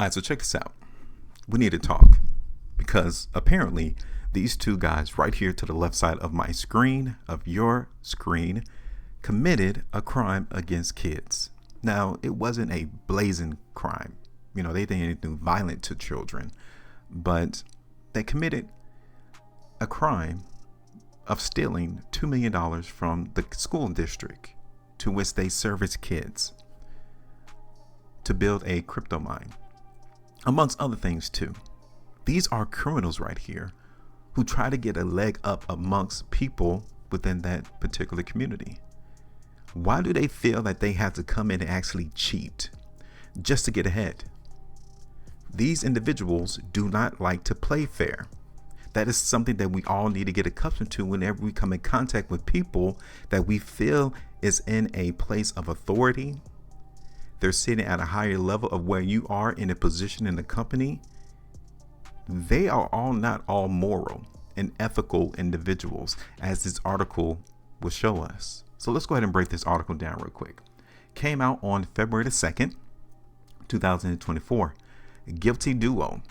All right, so check this out. We need to talk because apparently these two guys right here to the left side of my screen, of your screen, committed a crime against kids. Now, it wasn't a blazing crime. You know, they didn't anything violent to children, but they committed a crime of stealing $2 million from the school district to which they service kids to build a crypto mine, amongst other things too. These are criminals right here who try to get a leg up amongst people within that particular community. Why do they feel that they have to come in and actually cheat just to get ahead? These individuals do not like to play fair. That is something that we all need to get accustomed to whenever we come in contact with people that we feel is in a place of authority. They're sitting at a higher level of where you are in a position in the company. They are all not all moral and ethical individuals, as this article will show us. So let's go ahead and break this article down real quick. Came out on February the 2nd, 2024. Guilty duo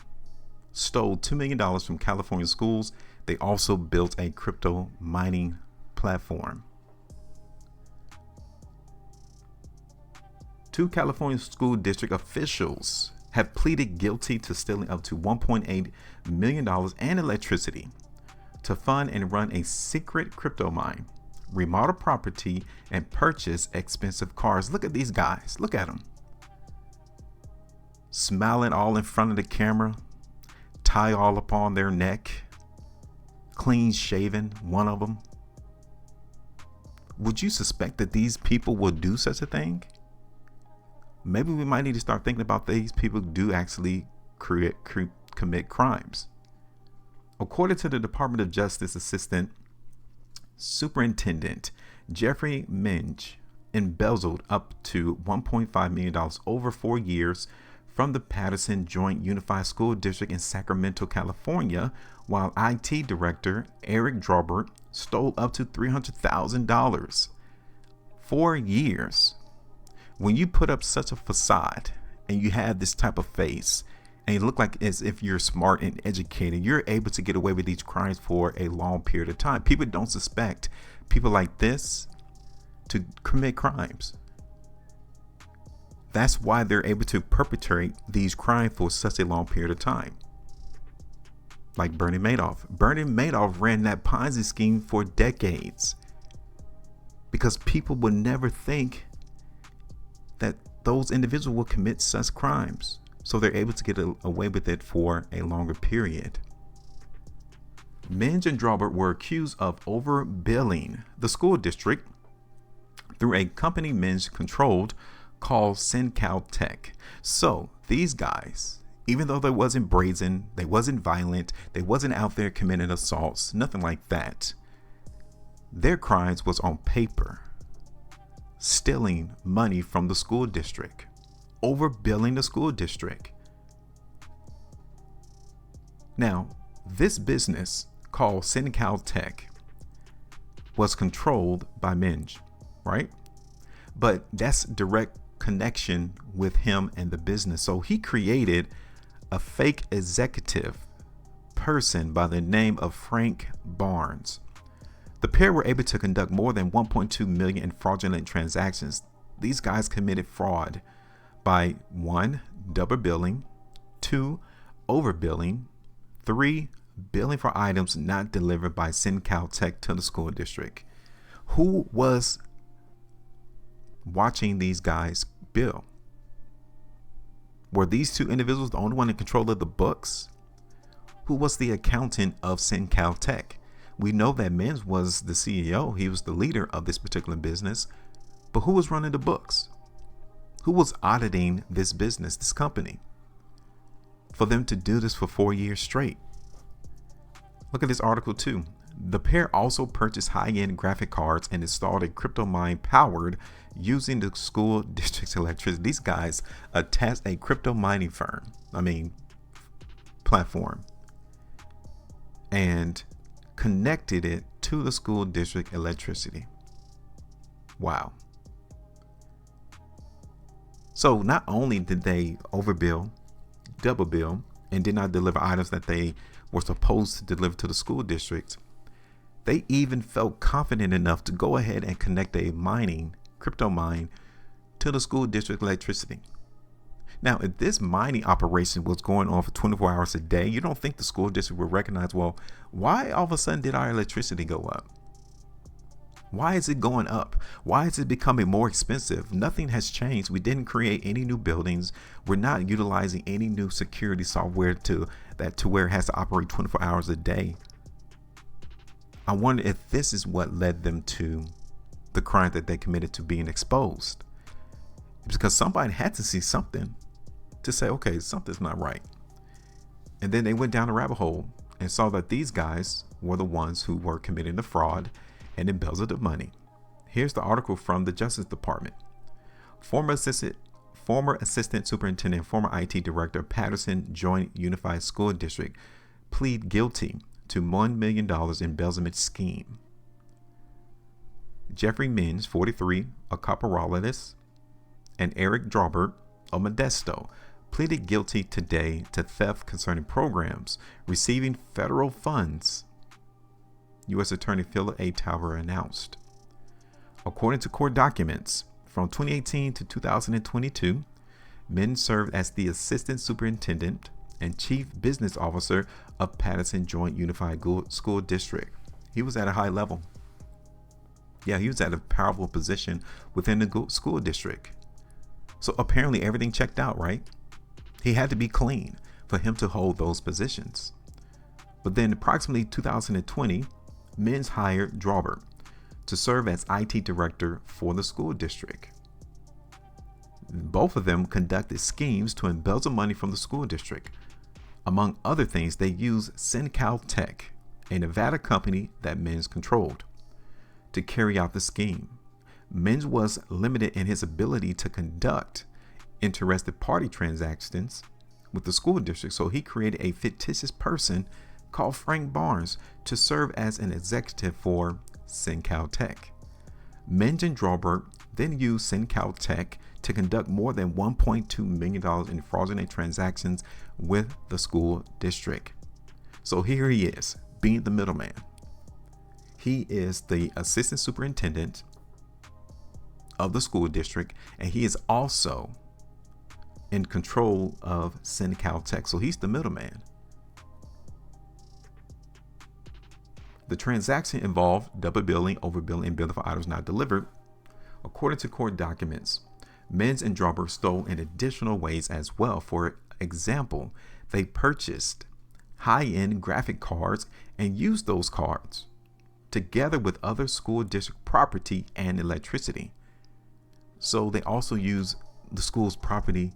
stole $2 million from California schools. They also built a crypto mining platform. Two California school district officials have pleaded guilty to stealing up to $1.8 million and electricity to fund and run a secret crypto mine, remodel property, and purchase expensive cars. Look at these guys. Look at them. Smiling all in front of the camera, tie all upon their neck, clean shaven, one of them. Would you suspect that these people will do such a thing? Maybe we might need to start thinking about these people do actually commit crimes. According to the Department of Justice Assistant Superintendent Jeffrey Menge, embezzled up to $1.5 million over 4 years from the Patterson Joint Unified School District in Sacramento, California, while IT Director Eric Drabert stole up to $300,000. 4 years. When you put up such a facade and you have this type of face and you look like as if you're smart and educated, you're able to get away with these crimes for a long period of time. People don't suspect people like this to commit crimes. That's why they're able to perpetrate these crimes for such a long period of time. Like Bernie Madoff. Bernie Madoff ran that Ponzi scheme for decades because people would never think that those individuals will commit such crimes. So they're able to get away with it for a longer period. Menge and Drabert were accused of overbilling the school district through a company Menge controlled called CenCal Tech. So these guys, even though they wasn't brazen, they wasn't violent, they wasn't out there committing assaults, nothing like that. Their crimes was on paper. Stealing money from the school district, overbilling the school district. Now, this business called CenCal Tech was controlled by Menge, right? But that's direct connection with him and the business. So he created a fake executive person by the name of Frank Barnes. The pair were able to conduct more than 1.2 million in fraudulent transactions. These guys committed fraud by 1, double billing, 2, overbilling, 3, billing for items not delivered by CenCal Tech to the school district. Who was watching these guys bill? Were these two individuals the only one in control of the books? Who was the accountant of CenCal Tech? We know that Menge was the CEO. He was the leader of this particular business. But who was running the books? Who was auditing this business, this company? For them to do this for 4 years straight. Look at this article too. The pair also purchased high-end graphic cards and installed a crypto mine powered using the school district's electricity. These guys attached a crypto mining platform, and connected it to the school district electricity. Wow. So not only did they overbill, double bill and did not deliver items that they were supposed to deliver to the school district. They even felt confident enough to go ahead and connect a crypto mine to the school district electricity. Now, if this mining operation was going on for 24 hours a day, you don't think the school district would recognize, well, why all of a sudden did our electricity go up? Why is it going up? Why is it becoming more expensive? Nothing has changed. We didn't create any new buildings. We're not utilizing any new security software to where it has to operate 24 hours a day. I wonder if this is what led them to the crime that they committed to being exposed. It's because somebody had to see something to say, okay, something's not right. And then they went down a rabbit hole and saw that these guys were the ones who were committing the fraud and embezzled the money. Here's the article from the Justice Department. Former assistant superintendent, former IT director, Patterson Joint Unified School District plead guilty to $1 million embezzlement scheme. Jeffrey Menge, 43, a caporalist, and Eric Drabert, a Modesto, pleaded guilty today to theft concerning programs receiving federal funds, U.S. Attorney Philip A. Tower announced. According to court documents, from 2018 to 2022, Menge served as the assistant superintendent and chief business officer of Patterson Joint Unified School District. He was at a high level. Yeah, he was at a powerful position within the school district. So apparently everything checked out, right? He had to be clean for him to hold those positions. But then approximately 2020, Menge hired Drabert to serve as IT director for the school district. Both of them conducted schemes to embezzle money from the school district. Among other things, they used CenCal Tech, a Nevada company that Menge controlled, to carry out the scheme. Menge was limited in his ability to conduct interested party transactions with the school district, so he created a fictitious person called Frank Barnes to serve as an executive for CenCal Tech. Menge and Drabert then used CenCal Tech to conduct more than $1.2 million in fraudulent transactions with the school district. So here he is, being the middleman. He is the assistant superintendent of the school district, and he is also in control of CenCal Tech. So he's the middleman. The transaction involved double billing, overbilling, and billing for items not delivered. According to court documents, Menge and Drabert stole in additional ways as well. For example, they purchased high-end graphic cards and used those cards together with other school district property and electricity. So they also use the school's property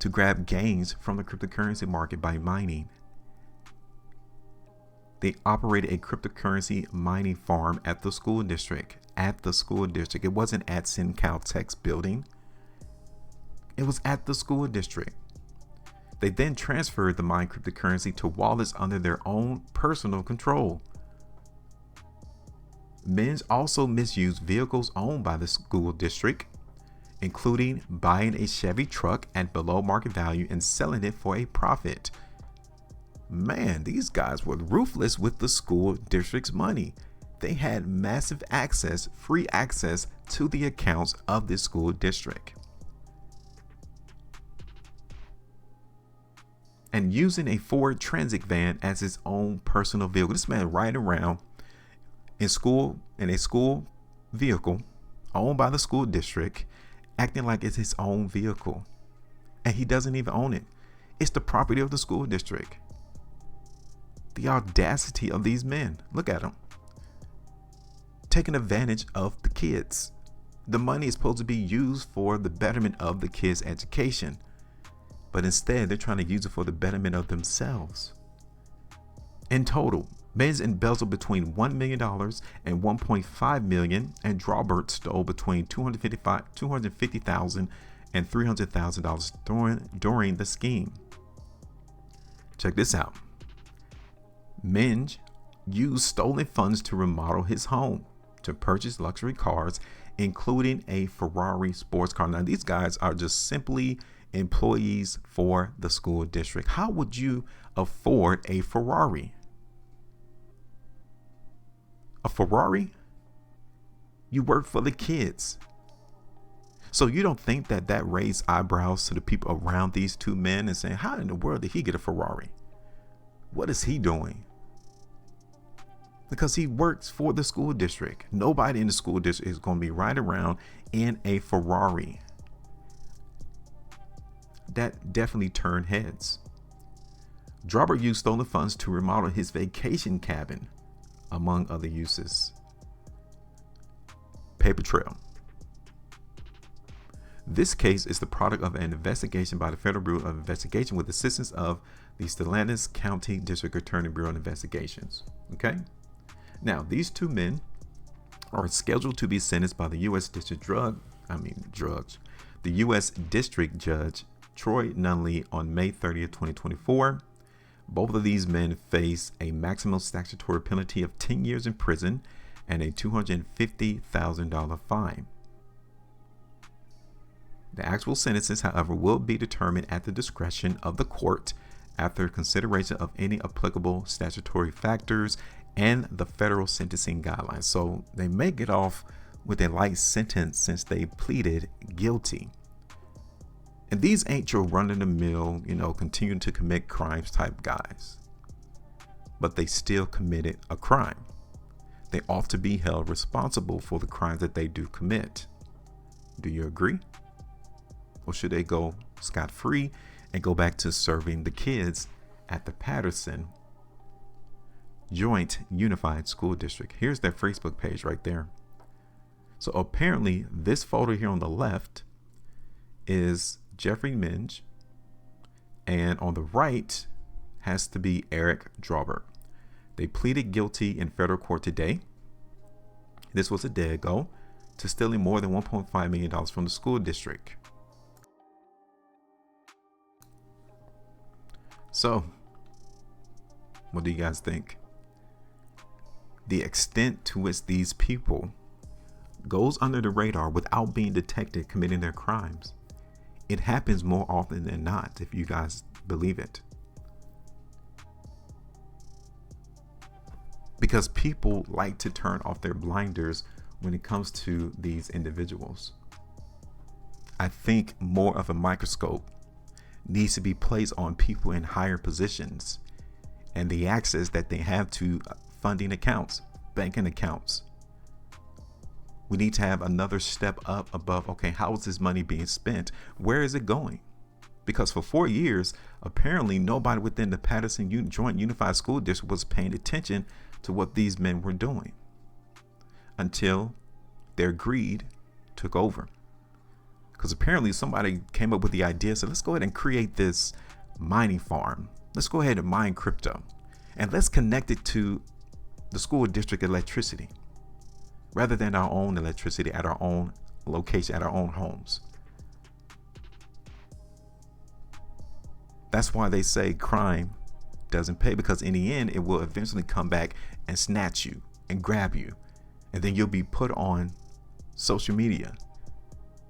to grab gains from the cryptocurrency market by mining. They operated a cryptocurrency mining farm at the school district. It wasn't at CenCal Tech's building. It was at the school district. They then transferred the mined cryptocurrency to wallets under their own personal control. Menge also misused vehicles owned by the school district, including buying a Chevy truck at below market value and selling it for a profit. Man, these guys were ruthless with the school district's money. They had massive access, free access to the accounts of the school district. And using a Ford Transit van as his own personal vehicle. This man riding around in a school vehicle owned by the school district, acting like it's his own vehicle. And he doesn't even own it. It's the property of the school district. The audacity of these men. Look at them. Taking advantage of the kids. The money is supposed to be used for the betterment of the kids' education. But instead, they're trying to use it for the betterment of themselves. In total, Menge embezzled between $1 million and $1.5 million, and Drabert stole between $250,000 and $300,000 during the scheme. Check this out. Menge used stolen funds to remodel his home, to purchase luxury cars, including a Ferrari sports car. Now, these guys are just simply employees for the school district. How would you afford a Ferrari? A Ferrari? You work for the kids. So you don't think that that raised eyebrows to the people around these two men and saying, how in the world did he get a Ferrari? What is he doing? Because he works for the school district. Nobody in the school district is going to be riding around in a Ferrari. That definitely turned heads. Drabert used stolen funds to remodel his vacation cabin, among other uses. Paper trail. This case is the product of an investigation by the Federal Bureau of Investigation with assistance of the Stellantis County District Attorney Bureau of Investigations. Okay. Now, these two men are scheduled to be sentenced by the U.S. District the U.S. District Judge Troy Nunley on May 30th, 2024. Both of these men face a maximum statutory penalty of 10 years in prison and a $250,000 fine. The actual sentences, however, will be determined at the discretion of the court after consideration of any applicable statutory factors and the federal sentencing guidelines. So they may get off with a light sentence since they pleaded guilty. And these ain't your run-of-the-mill, continuing to commit crimes type guys. But they still committed a crime. They ought to be held responsible for the crimes that they do commit. Do you agree? Or should they go scot-free and go back to serving the kids at the Patterson Joint Unified School District? Here's their Facebook page right there. So apparently this photo here on the left is Jeffrey Menge, and on the right has to be Eric Drabert. They pleaded guilty in federal court today. This was a day ago, to stealing more than $1.5 million from the school district. So, what do you guys think? The extent to which these people goes under the radar without being detected committing their crimes. It happens more often than not, if you guys believe it. Because people like to turn off their blinders when it comes to these individuals. I think more of a microscope needs to be placed on people in higher positions and the access that they have to funding accounts, banking accounts. We need to have another step up above, okay, how is this money being spent? Where is it going? Because for 4 years, apparently nobody within the Patterson Joint Unified School District was paying attention to what these men were doing until their greed took over. Because apparently somebody came up with the idea, so let's go ahead and create this mining farm. Let's go ahead and mine crypto and let's connect it to the school district electricity rather than our own electricity at our own location, at our own homes. That's why they say crime doesn't pay, because in the end, it will eventually come back and snatch you and grab you. And then you'll be put on social media.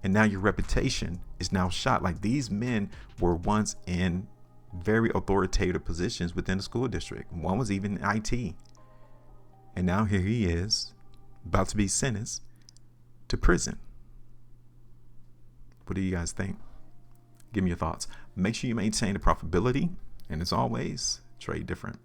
And now your reputation is now shot. Like, these men were once in very authoritative positions within the school district. One was even in IT. And now here he is, about to be sentenced to prison. What do you guys think? Give me your thoughts. Make sure you maintain the profitability. And as always, trade different.